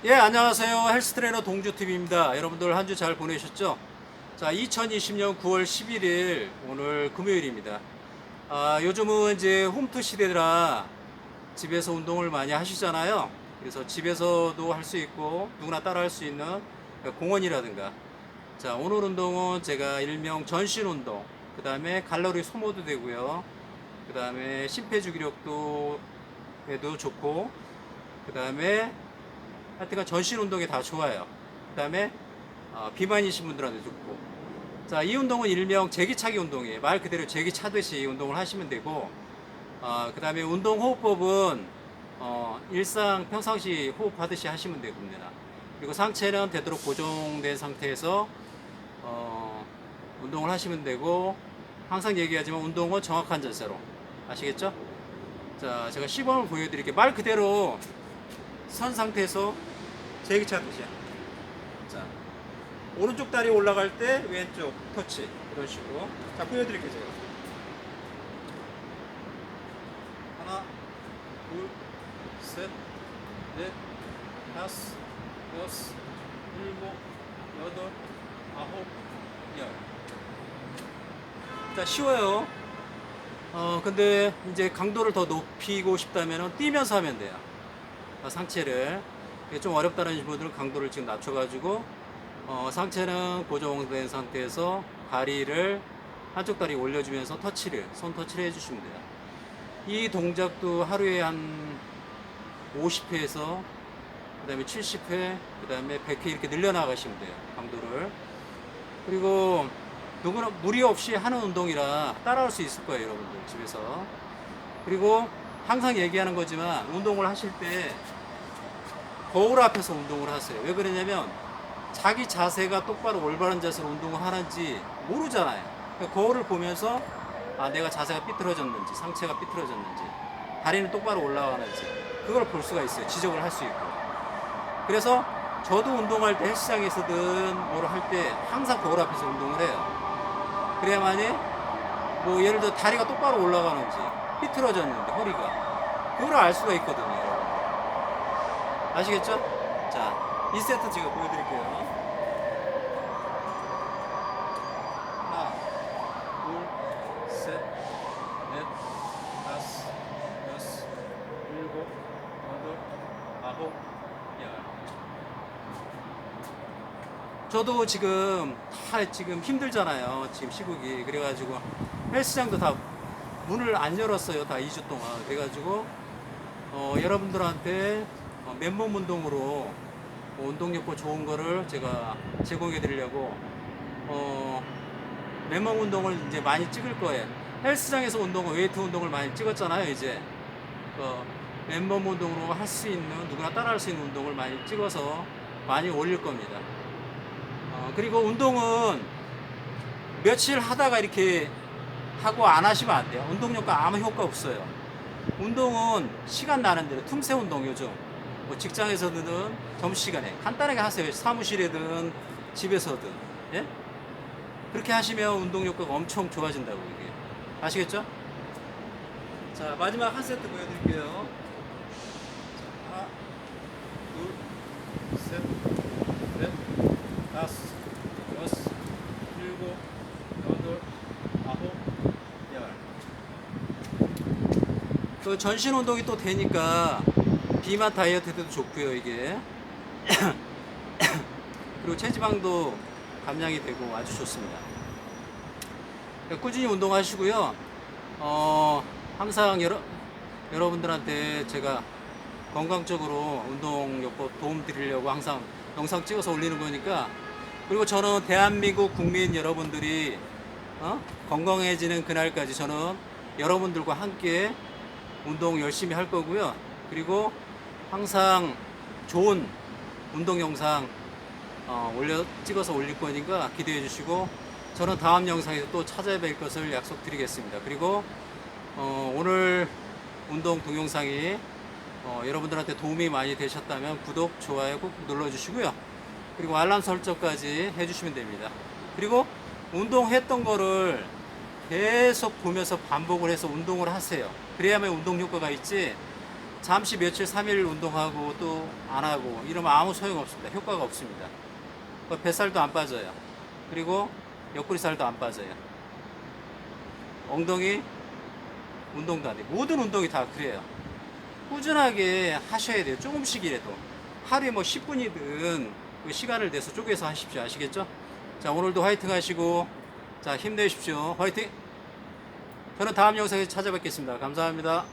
예, 안녕하세요. 헬스트레이너 동주TV입니다. 여러분들 한 주 잘 보내셨죠? 자, 2020년 9월 11일 오늘 금요일입니다. 요즘은 이제 홈트 시대라 집에서 운동을 많이 하시잖아요. 그래서 집에서도 할 수 있고 누구나 따라 할 수 있는 공원이라든가. 자, 오늘 운동은 제가 일명 전신 운동, 그 다음에 칼로리 소모도 되고요. 그 다음에 심폐주기력도 해도 좋고, 그 다음에 하여튼간 전신 운동에 다 좋아요. 그 다음에 비만이신 분들한테 좋고. 자, 이 운동은 일명 제기차기 운동이에요. 말 그대로 제기 차듯이 운동을 하시면 되고, 그 다음에 운동 호흡법은 일상 평상시 호흡하듯이 하시면 됩니다. 그리고 상체는 되도록 고정된 상태에서 운동을 하시면 되고, 항상 얘기하지만 운동은 정확한 자세로. 아시겠죠? 자, 제가 시범을 보여드릴게요. 말 그대로 선 상태에서 제기차 듯이. 자, 오른쪽 다리 올라갈 때 왼쪽 터치. 이런 식으로. 자, 보여드릴게요, 제가. 하나, 둘, 셋, 넷, 다섯, 여섯, 일곱, 여덟, 아홉, 열. 자, 쉬워요. 근데 이제 강도를 더 높이고 싶다면 뛰면서 하면 돼요. 상체를. 좀 어렵다는 분들은 강도를 지금 낮춰가지고 상체는 고정된 상태에서 다리를 한쪽 다리 올려주면서 손 터치를 해주시면 돼요. 이 동작도 하루에 한 50회에서 그 다음에 70회, 그 다음에 100회 이렇게 늘려나가시면 돼요. 강도를. 그리고 누구나 무리 없이 하는 운동이라 따라할 수 있을 거예요, 여러분들 집에서. 그리고 항상 얘기하는 거지만 운동을 하실 때 거울 앞에서 운동을 하세요. 왜 그러냐면 자기 자세가 똑바로 올바른 자세로 운동을 하는지 모르잖아요. 그러니까 거울을 보면서 내가 자세가 삐뚤어졌는지, 상체가 삐뚤어졌는지, 다리는 똑바로 올라가는지 그걸 볼 수가 있어요. 지적을 할 수 있고. 그래서 저도 운동할 때 헬스장에서든 뭐를 할 때 항상 거울 앞에서 운동을 해요. 그래야만이 뭐 예를 들어 다리가 똑바로 올라가는지 삐뚤어졌는데 허리가 그걸 알 수가 있거든요. 아시겠죠? 자, 2세트 제가 보여드릴게요. 하나, 둘, 셋, 넷, 다섯, 여섯, 일곱, 여덟, 아홉, 열. 저도 지금 지금 힘들잖아요. 지금 시국이. 그래가지고 헬스장도 다 문을 안 열었어요. 다 2주 동안. 그래가지고 여러분들한테 맨몸 운동으로 운동력도 좋은 거를 제가 제공해 드리려고 맨몸 운동을 이제 많이 찍을 거예요. 헬스장에서 웨이트 운동을 많이 찍었잖아요. 이제 맨몸 운동으로 할 수 있는, 누구나 따라 할 수 있는 운동을 많이 찍어서 많이 올릴 겁니다. 그리고 운동은 며칠 하다가 이렇게 하고 안 하시면 안 돼요. 운동력과 아무 효과 없어요. 운동은 시간 나는 대로 틈새 운동, 요즘 뭐 직장에서든 점심시간에 간단하게 하세요. 사무실에든 집에서든. 예? 그렇게 하시면 운동 효과가 엄청 좋아진다고. 이게 아시겠죠? 자, 마지막 한 세트 보여드릴게요. 자, 하나, 둘, 셋, 넷, 다섯, 여섯, 일곱, 여덟, 아홉, 열. 그 전신 운동이 또 되니까 비만 다이어트에도 좋고요, 이게. 그리고 체지방도 감량이 되고 아주 좋습니다. 그러니까 꾸준히 운동하시고요. 항상 여러분들한테 제가 건강적으로 운동요법 도움 드리려고 항상 영상 찍어서 올리는 거니까. 그리고 저는 대한민국 국민 여러분들이 건강해지는 그날까지 저는 여러분들과 함께 운동 열심히 할 거고요. 그리고 항상 좋은 운동 영상 찍어서 올릴 거니까 기대해 주시고, 저는 다음 영상에서 또 찾아뵐 것을 약속드리겠습니다. 그리고 오늘 운동 동영상이 여러분들한테 도움이 많이 되셨다면 구독, 좋아요 꼭 눌러주시고요. 그리고 알람 설정까지 해주시면 됩니다. 그리고 운동했던 거를 계속 보면서 반복을 해서 운동을 하세요. 그래야만 운동 효과가 있지. 잠시 며칠 3일 운동하고 또 안 하고 이러면 아무 소용 없습니다. 효과가 없습니다. 뱃살도 안 빠져요. 그리고 옆구리살도 안 빠져요. 엉덩이 운동도 안 돼요. 모든 운동이 다 그래요. 꾸준하게 하셔야 돼요. 조금씩이라도. 하루에 뭐 10분이든 시간을 내서 쪼개서 하십시오. 아시겠죠? 자, 오늘도 화이팅 하시고, 자, 힘내십시오. 화이팅! 저는 다음 영상에서 찾아뵙겠습니다. 감사합니다.